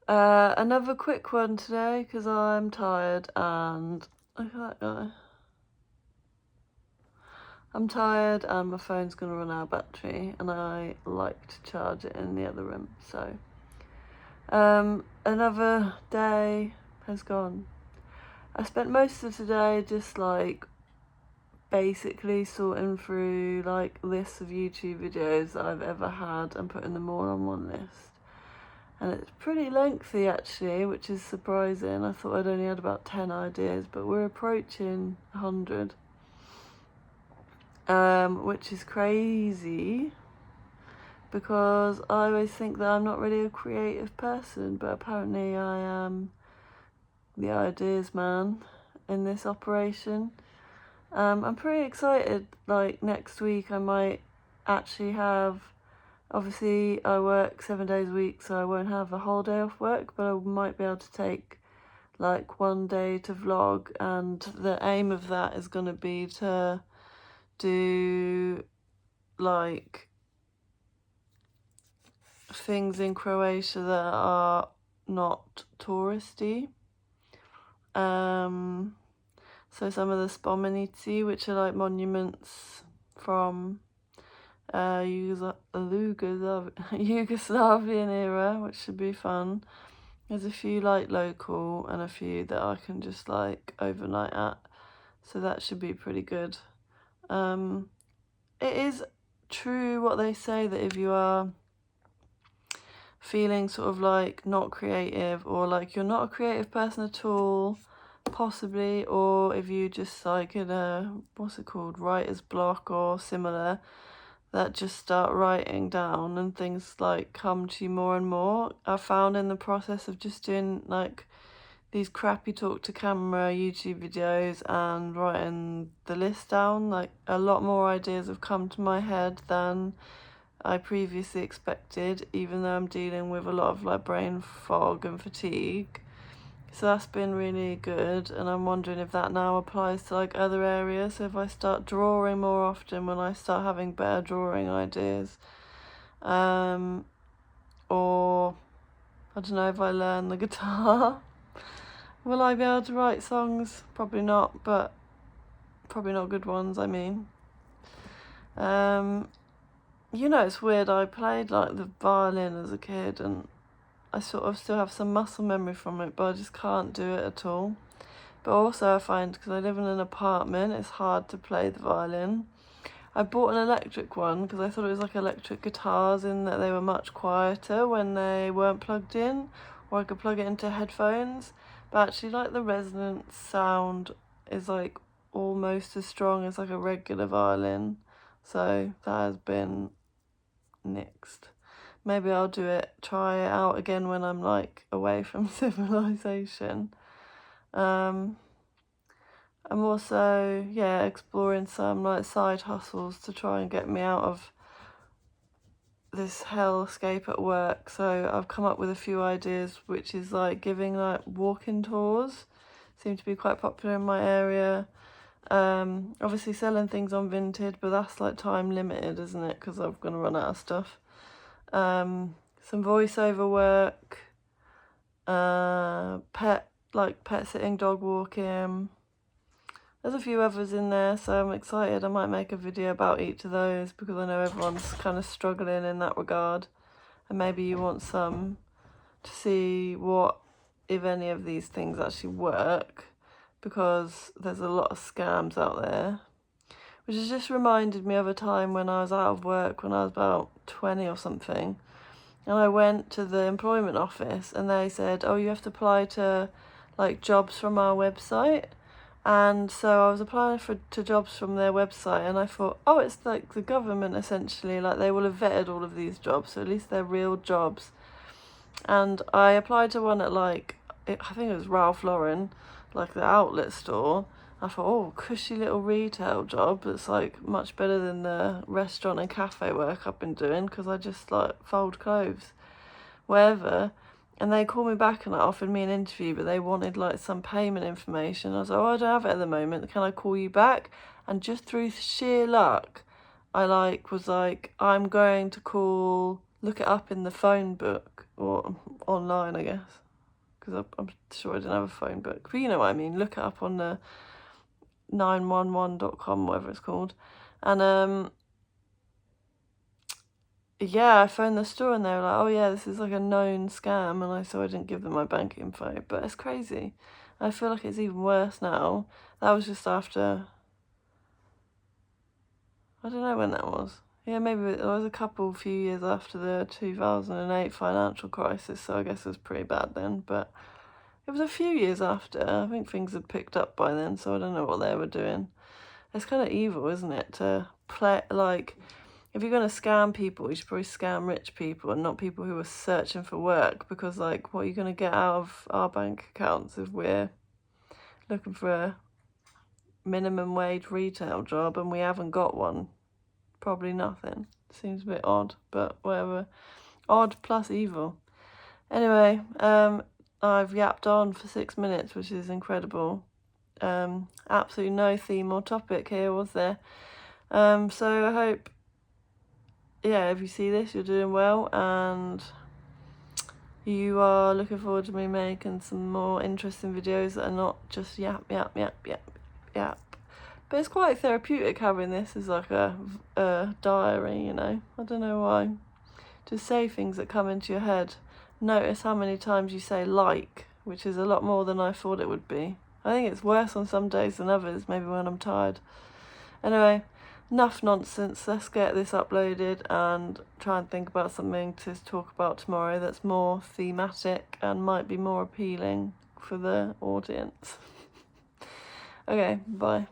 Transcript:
Another quick one today because I'm tired and look at that guy. I'm tired and my phone's gonna run out of battery and I like to charge it in the other room. So another day has gone. I spent most of today just like basically sorting through like lists of YouTube videos that I've ever had and putting them all on one list. And it's pretty lengthy actually, which is surprising. I thought I'd only had about 10 ideas, but we're approaching 100, which is crazy because I always think that I'm not really a creative person, but apparently I am the ideas man in this operation. I'm pretty excited. Like next week I might actually have, obviously I work 7 days a week, so I won't have a whole day off work, but I might be able to take like one day to vlog, and the aim of that is going to be to do like things in Croatia that are not touristy. So some of the spomenici, which are like monuments from Yugoslavian era, which should be fun. There's a few like local and a few that I can just like overnight at, so that should be pretty good. It is true what they say that if you are feeling sort of like not creative, or like you're not a creative person at all, possibly, or if you just like in a, what's it called, writer's block or similar, that just start writing down and things like come to you more and more. I found in the process of just doing like these crappy talk to camera YouTube videos and writing the list down, like a lot more ideas have come to my head than I previously expected, even though I'm dealing with a lot of like brain fog and fatigue. So that's been really good, and I'm wondering if that now applies to like other areas. So if I start drawing more often, when I start having better drawing ideas, or I don't know, if I learn the guitar, will I be able to write songs? Probably not, but probably not good ones, I mean. You know, it's weird, I played like the violin as a kid and I sort of still have some muscle memory from it, but I just can't do it at all. But also I find, because I live in an apartment, it's hard to play the violin. I bought an electric one because I thought it was like electric guitars in that they were much quieter when they weren't plugged in, or I could plug it into headphones. But actually like the resonance sound is like almost as strong as like a regular violin. So that has been nixed. Maybe I'll try it out again when I'm like away from civilization. I'm also, exploring some like side hustles to try and get me out of this hellscape at work. So I've come up with a few ideas, which is like giving like walking tours. Seem to be quite popular in my area. Obviously selling things on Vinted, but that's like time limited, isn't it? Because I'm gonna run out of stuff. Some voiceover work, pet sitting, dog walking. There's a few others in there, so I'm excited. I might make a video about each of those because I know everyone's kind of struggling in that regard, and maybe you want some to see what, if any of these things actually work, because there's a lot of scams out there. Which has just reminded me of a time when I was out of work when I was about 20 or something, and I went to the employment office and they said, oh, you have to apply to like jobs from our website. And so I was applying to jobs from their website, and I thought, oh, it's like the government essentially, like they will have vetted all of these jobs, so at least they're real jobs. And I applied to one at I think it was Ralph Lauren, like the outlet store. I thought, oh, cushy little retail job that's like much better than the restaurant and cafe work I've been doing, because I just like fold clothes, wherever. And they called me back and like offered me an interview, but they wanted like some payment information. I was like, oh, I don't have it at the moment. Can I call you back? And just through sheer luck, I was like, I'm going to call look it up in the phone book, or online, I guess, because I'm sure I didn't have a phone book, but you know what I mean. Look it up on the 911.com, whatever it's called, and yeah, I phoned the store and they were like, oh yeah, this is like a known scam, and so I didn't give them my bank info. But it's crazy. I feel like it's even worse now. That was just after, I don't know when that was. Yeah, maybe it was a few years after the 2008 financial crisis, so I guess it was pretty bad then. But it was a few years after. I think things had picked up by then, so I don't know what they were doing. It's kind of evil, isn't it, to play, like, if you're going to scam people, you should probably scam rich people and not people who are searching for work, because, like, what are you going to get out of our bank accounts if we're looking for a minimum wage retail job and we haven't got one? Probably nothing. Seems a bit odd, but whatever. Odd plus evil. Anyway, I've yapped on for 6 minutes, which is incredible. Absolutely no theme or topic here, was there? So I hope, yeah, if you see this, you're doing well, and you are looking forward to me making some more interesting videos that are not just yap. But it's quite therapeutic having this as like a diary, you know. I don't know why. Just say things that come into your head. Notice how many times you say like, which is a lot more than I thought it would be. I think it's worse on some days than others, maybe when I'm tired. Anyway, enough nonsense. Let's get this uploaded and try and think about something to talk about tomorrow that's more thematic and might be more appealing for the audience. Okay, bye.